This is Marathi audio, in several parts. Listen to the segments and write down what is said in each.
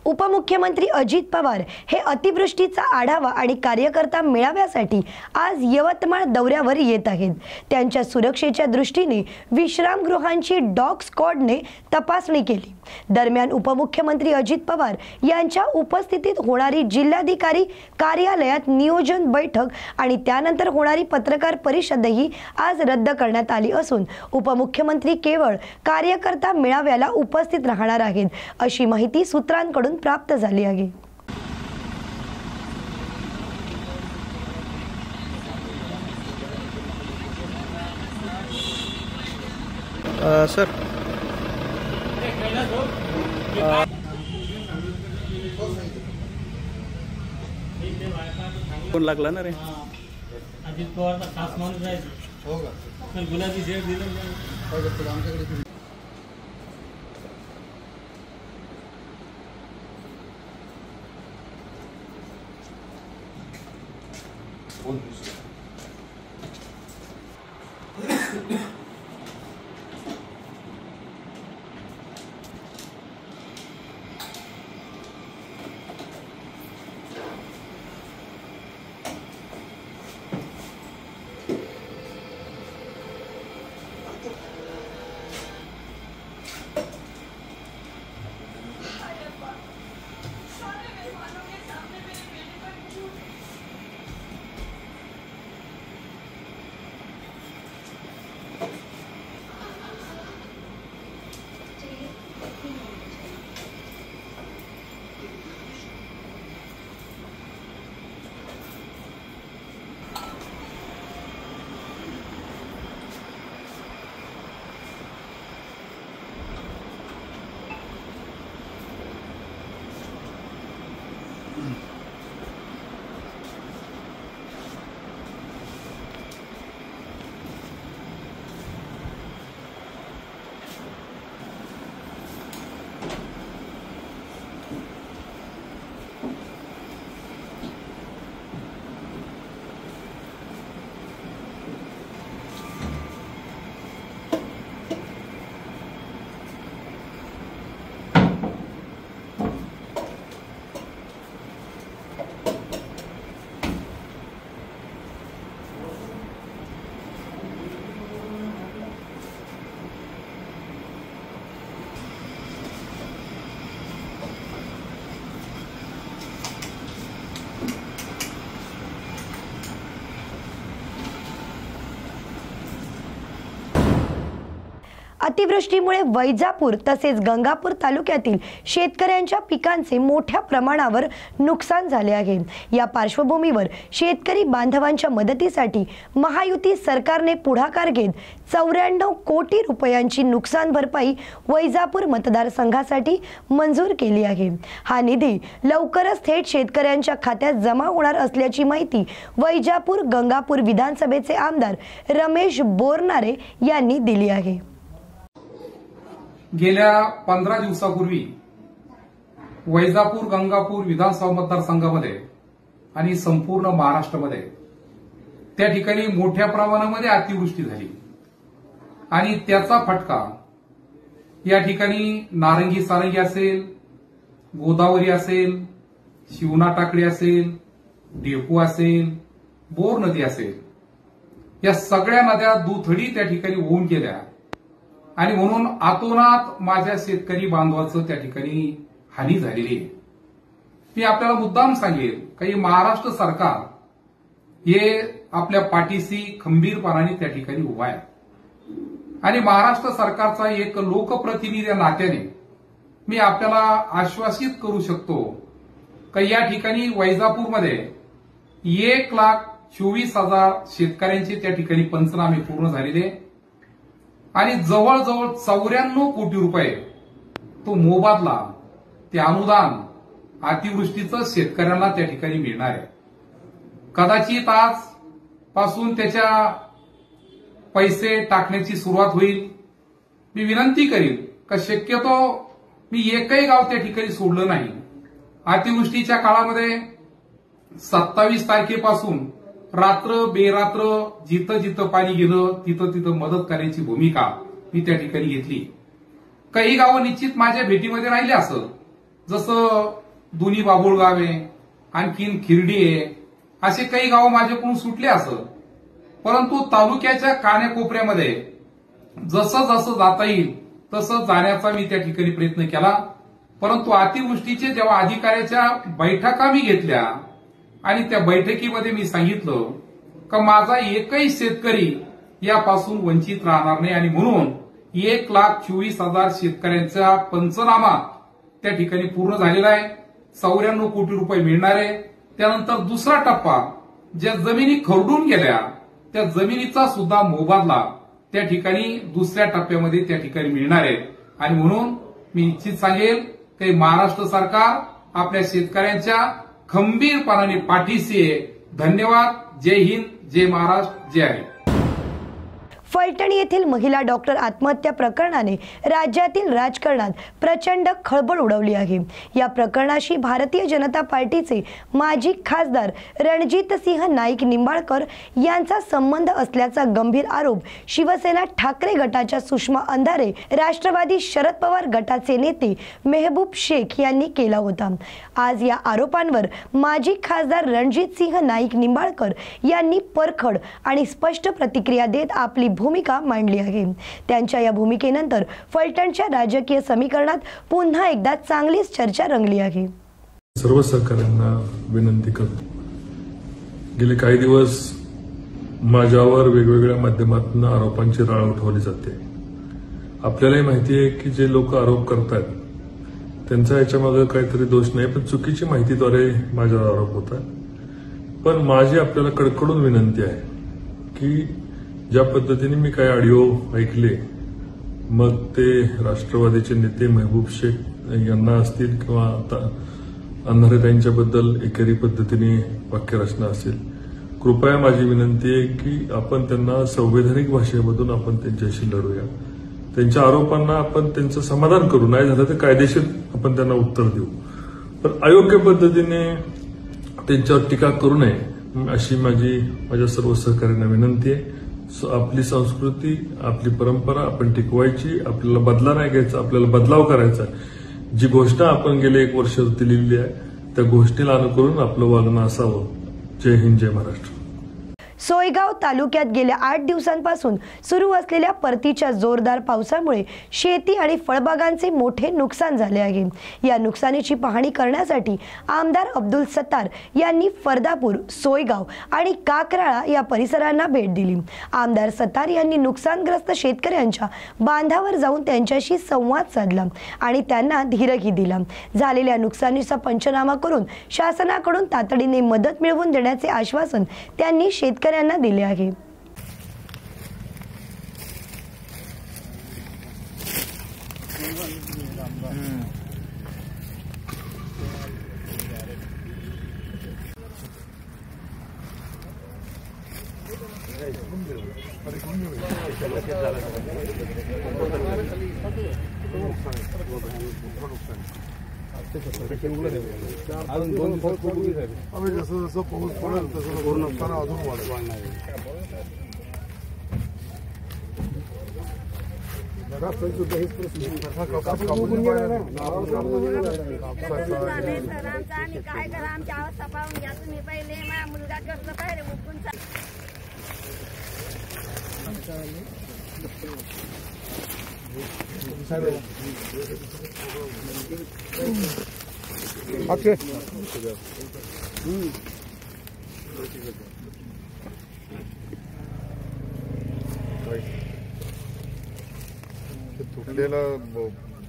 उपमुख्यमंत्री अजित पवार हे अतिवृष्टीचा आढावा आणि कार्यकर्ता मेळाव्यासाठी आज यवतमाळ दौऱ्यावर येत आहेत। त्यांच्या सुरक्षेच्या दृष्टीने विश्रामगृहांची डॉग स्क्वॉडने तपासणी केली। दरम्यान उपमुख्यमंत्री अजित पवार यांच्या उपस्थितीत होणारी जिल्हाधिकारी कार्यालयात नियोजन बैठक आणि त्यानंतर होणारी पत्रकार परिषदही आज रद्द करण्यात आली असून उपमुख्यमंत्री केवळ कार्यकर्ता मेळाव्याला उपस्थित राहणार आहेत अशी माहिती सूत्रांकडून प्राप्त झाली आहे। सर कोण लागला ना रे? अजित पवारचा खास माणूस आहे। हो का? तर गुलाबी शेड दिलं नाही आमच्याकडे। अतिवृष्टीमुळे वैजापूर तसेच गंगापूर तालुक्यातील शेतकऱ्यांच्या पिकांचे मोठ्या प्रमाणावर नुकसान झाले आहे। या पार्श्वभूमीवर शेतकरी बांधवांच्या मदतीसाठी महायुती सरकारने पुढाकार घेत 94 कोटी रुपयांची नुकसान भरपाई वैजापूर मतदारसंघासाठी मंजूर केली आहे। हा निधी लवकरच थेट शेतकऱ्यांच्या खात्यात जमा होणार असल्याची माहिती वैजापूर गंगापूर विधानसभेचे आमदार रमेश बोरनारे यांनी दिली आहे। गेल्या 15 दिवसापूर्वी वैजापूर गंगापूर विधानसभा मतदारसंघामध्ये आणि संपूर्ण महाराष्ट्रामध्ये त्या ठिकाणी मोठ्या प्रमाणामध्ये अतिवृष्टी झाली आणि त्याचा फटका या ठिकाणी नारंगी सारंगी असेल, गोदावरी असेल, शिवना टाकळी असेल, डेपू असेल, बोर नदी असेल, या सगळ्या नद्या दुथडी त्या ठिकाणी होऊन गेल्या आणि म्हणून आतोनात माझ्या शेतकरी बांधवाचं त्या ठिकाणी हानी झालेली आहे। मी आपल्याला मुद्दाम सांगेल काही महाराष्ट्र सरकार हे आपल्या पाठीशी खंबीरपणाने त्या ठिकाणी उभा आहे आणि महाराष्ट्र सरकारचा एक लोकप्रतिनिधी या नात्याने मी आपल्याला आश्वासित करू शकतो की या ठिकाणी वैजापूरमध्ये 1,24,000 शेतकऱ्यांचे त्या ठिकाणी पंचनामे पूर्ण झालेले आणि जवळजवळ 94 कोटी रुपये तो मोबदला, ते अनुदान अतिवृष्टीचं शेतकऱ्यांना त्या ठिकाणी मिळणार आहे। कदाचित आज पासून त्याच्या पैसे टाकण्याची सुरुवात होईल। मी विनंती करीन की शक्यतो मी एकही गाव त्या ठिकाणी सोडलं नाही। अतिवृष्टीच्या काळामध्ये 27 तारखेपासून रात्र बेरात्र जिथं जिथं पाणी गेलं तिथं तिथं मदत करण्याची भूमिका मी त्या ठिकाणी घेतली। काही गावं निश्चित माझ्या भेटीमध्ये राहिले असत, जसं दोन्ही बाबुळगाव आहे, आणखीन खिरडी आहे, असे काही गाव माझ्याकडून सुटले असं. परंतु तालुक्याच्या कान्याकोपऱ्यामध्ये जसं जसं जाता येईल तसं जाण्याचा मी त्या ठिकाणी प्रयत्न केला. परंतु अतिवृष्टीचे जेव्हा अधिकाऱ्याच्या बैठका मी घेतल्या आणि त्या बैठकीमध्ये मी सांगितलं का माझा एकही शेतकरी यापासून वंचित राहणार नाही आणि म्हणून 1,24,000 शेतकऱ्यांचा पंचनामा त्या ठिकाणी पूर्ण झालेला आहे. 94 कोटी रुपये मिळणार आहे. त्यानंतर दुसरा टप्पा, ज्या जमिनी खरडून गेल्या त्या जमिनीचा सुद्धा मोबदला त्या ठिकाणी दुसऱ्या टप्प्यामध्ये त्या ठिकाणी मिळणार आहे. आणि म्हणून मी निश्चित सांगेल की महाराष्ट्र सरकार आपल्या शेतकऱ्यांच्या खंबीरपणाने पाठीशी आहे. धन्यवाद. जय हिंद, जय महाराष्ट्र, जय हरी. फलटण येथील महिला डॉक्टर आत्महत्या प्रकरणाने राज्यातील राजकारणात प्रचंड खळबळ उडवली आहे. या प्रकरणाशी भारतीय जनता पार्टीचे माजी खासदार रणजितसिंह नाईक निंबाळकर यांचा संबंध असल्याचा गंभीर आरोप शिवसेना ठाकरे गटाच्या सुषमा अंधारे, राष्ट्रवादी शरद पवार गटाचे नेते मेहबूब शेख यांनी केला होता. आज या आरोपांवर माजी खासदार रणजितसिंह नाईक निंबाळकर यांनी परखड आणि स्पष्ट प्रतिक्रिया देत आपली भूमिका मांडली आहे. त्यांच्या या भूमिकेनंतर फलटणच्या राजकीय समीकरणात पुन्हा एकदा चांगलीच चर्चा रंगली आहे. सर्व सहकाऱ्यांना विनंती करतो, गेले काही दिवस माझ्यावर वेगवेगळ्या माध्यमातून आरोपांची राळ उठवली जाते. आपल्यालाही माहिती आहे की जे लोक आरोप करतात त्यांचा याच्यामागे काहीतरी दोष नाही, पण चुकीची माहितीद्वारे माझ्यावर आरोप होतात. पण माझी आपल्याला कडकडून विनंती आहे की ज्या पद्धतीने मी काही ऑडिओ ऐकले, मग ते राष्ट्रवादीचे नेते मेहबूब शेख यांना असतील किंवा अंधारे त्यांच्याबद्दल एकेरी पद्धतीने वाक्यरचना असेल, कृपया माझी विनंती आहे की आपण त्यांना संवैधानिक भाषेमधून आपण त्यांच्याशी लढूया. त्यांच्या आरोपांना आपण त्यांचं समाधान करू, नाही झालं तर कायदेशीर आपण त्यांना उत्तर देऊ, पण अयोग्य पद्धतीने त्यांच्यावर टीका करू नये अशी माझ्या सर्व सहकाऱ्यांना विनंती आहे. आपली संस्कृती, आपली परंपरा आपण टिकवायची, आपल्याला बदला नाही घ्यायचा, आपल्याला बदलाव करायचा. जी घोषणा आपण गेले 1 वर्ष दिलेली आहे त्या घोषणेला अनुकरून आपलं वागणं असावं. जय हिंद, जय महाराष्ट्र. सोयगाव तालुक्यात गेल्या 8 दिवसांपासून सुरू असलेल्या परतीच्या जोरदार पावसामुळे शेती आणि फळबागांचे मोठे नुकसान झाले आहे. या नुकसानीची पाहणी करण्यासाठी आमदार अब्दुल सत्तार यांनी फरदापूर, सोयगाव आणि काकराळा या परिसरांना भेट दिली. आमदार सत्तार यांनी नुकसानग्रस्त शेतकऱ्यांच्या बांधावर जाऊन त्यांच्याशी संवाद साधला आणि त्यांना धीरही दिला. झालेल्या नुकसानीचा पंचनामा करून शासनाकडून तातडीने मदत मिळवून देण्याचे आश्वासन त्यांनी शेतकऱ्यांना दिले आहे. जसं जसं पाऊस पडेल तसं पूर्ण नुकसान अजून वाढणार आहे. काय करा आमच्या अवस्था पाहून घ्या तुम्ही. पहिले माझा मुलगा कसं पाहिजे मुकून तुटलेला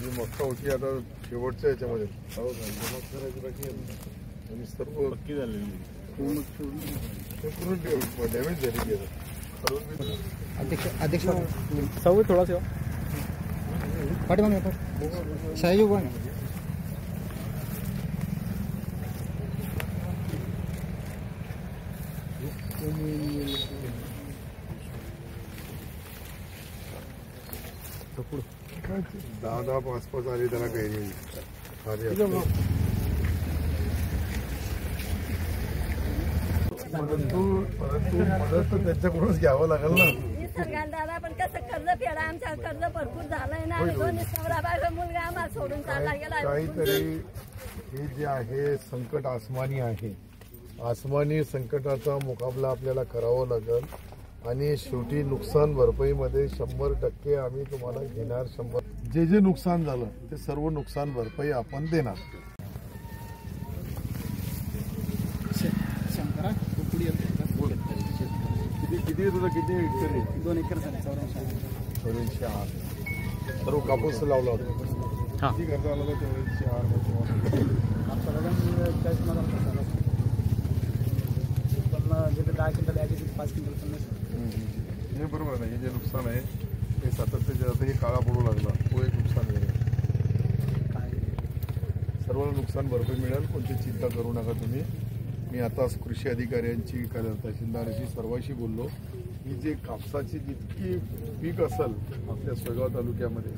जी मक्का होती आता शेवटच्या याच्यामध्ये आणि सर्व नक्की झालेली पूर्ण डॅमेज झालेली आहे. अध्यक्ष सौ थोड़ा सा पाठीमागे सहयोग दहा 5 आले त्याला काही नाही. परंतु मदत तर त्यांच्याकडूनच घ्यावं लागेल ना. दादा पण कसं कर्ज फेडा, आमच्या कर्ज भरपूर झालंय ना. 2 मुलगा आम्हाला सोडून चालला गेला. काहीतरी हे जे आहे संकट आसमानी आहे. आसमानी संकटाचा मुकाबला आपल्याला करावा लागेल आणि शेवटी नुकसान भरपाईमध्ये 100% आम्ही तुम्हाला घेणार. 100 जे नुकसान झालं ते सर्व नुकसान भरपाई आपण देणार. किती तुझं किती हेक्टर आहे? 2 एकर झाले 84. सर्व कापूस लावला होता. किती खर्च आला होता 84? हे बरोबर नाही. हे जे नुकसान आहे ते सातत्याच्या आता हे काळा पडू लागला तो एक नुकसान झालं. सर्वांना नुकसान भरपाई मिळेल. कोणती चिंता करू नका तुम्ही. मी आता कृषी अधिकाऱ्यांची तहसीलदाराशी सर्वांशी बोललो की जे कापसाची जितकी पीक असेल आपल्या सोयगाव तालुक्यामध्ये,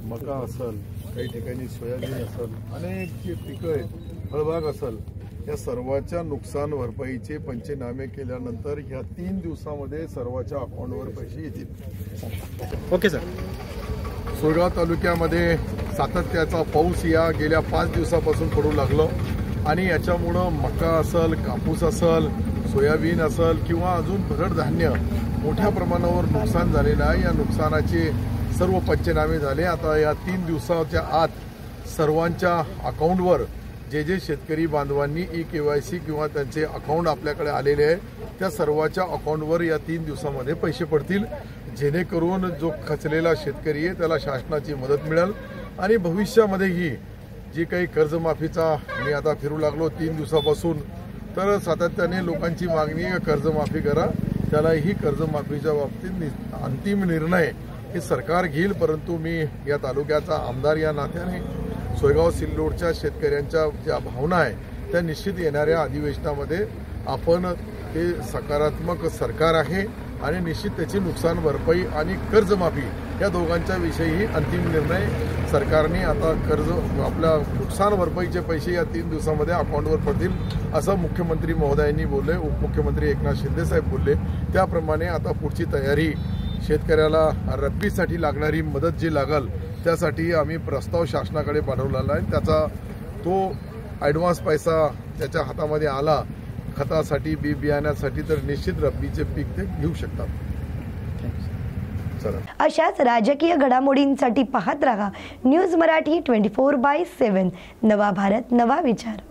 मका असेल, काही ठिकाणी सोयाबीन असेल, अनेक जे पिकं आहेत, फळबाग असेल, या सर्वाच्या नुकसान भरपाईचे पंचनामे केल्यानंतर ह्या 3 दिवसामध्ये सर्वाच्या अकाउंटवर पैसे येतील. Okay sir. सोयगाव तालुक्यामध्ये सातत्याचा पाऊस या गेल्या 5 दिवसापासून पडू लागलो आणि याच्यामुळं मका असेल, कापूस असेल, सोयाबीन असेल किंवा अजून भरड धान्य मोठ्या प्रमाणावर नुकसान झालेलं आहे. या नुकसानाचे सर्व पंचनामे झाले. आता या 3 दिवसाच्या आत सर्वांच्या अकाउंटवर जे शेतकरी बांधवांनी KYC किंवा त्यांचे अकाउंट आपल्याकडे आलेले आहे त्या सर्वाच्या अकाउंटवर या 3 दिवसामध्ये पैसे पडतील, जेणेकरून जो खचलेला शेतकरी आहे त्याला शासनाची मदत मिळेल. आणि भविष्यामध्येही जी काही कर्जमाफीचा मी आता फिरू लागलो 3 दिवसापासून, तर सातत्याने लोकांची मागणी आहे कर्जमाफी करा. त्यालाही कर्जमाफीच्या बाबतीत अंतिम निर्णय हे सरकार घेईल. परंतु मी या तालुक्याचा आमदार या नात्याने सोयगाव सिल्लोडच्या शेतकऱ्यांच्या ज्या भावना आहे त्या निश्चित येणाऱ्या अधिवेशनामध्ये आपण हे सकारात्मक सरकार आहे आणि निश्चित त्याची नुकसान भरपाई आणि कर्जमाफी या दोघांच्या विषयीही अंतिम निर्णय सरकारने आता आपल्या नुकसान भरपाईचे पैसे या 3 दिवसामध्ये अकाउंटवर पडतील असं मुख्यमंत्री महोदयांनी बोलले. उपमुख्यमंत्री एकनाथ शिंदे साहेब बोलले. त्याप्रमाणे आता पुढची तयारी शेतकऱ्याला रब्बीसाठी लागणारी मदत जी लागल त्यासाठी आम्ही प्रस्ताव शासनाकडे पाठवलेला आहे. त्याचा तो ॲडव्हान्स पैसा त्याच्या हातामध्ये आला खतासाठी, बी बियाण्यासाठी, तर निश्चित रब्बीचे पीक ते घेऊ शकतात. अशाच राजकीय घडामोडींसाठी पाहत रहा न्यूज मराठी 24/7. नवा भारत, नवा विचार.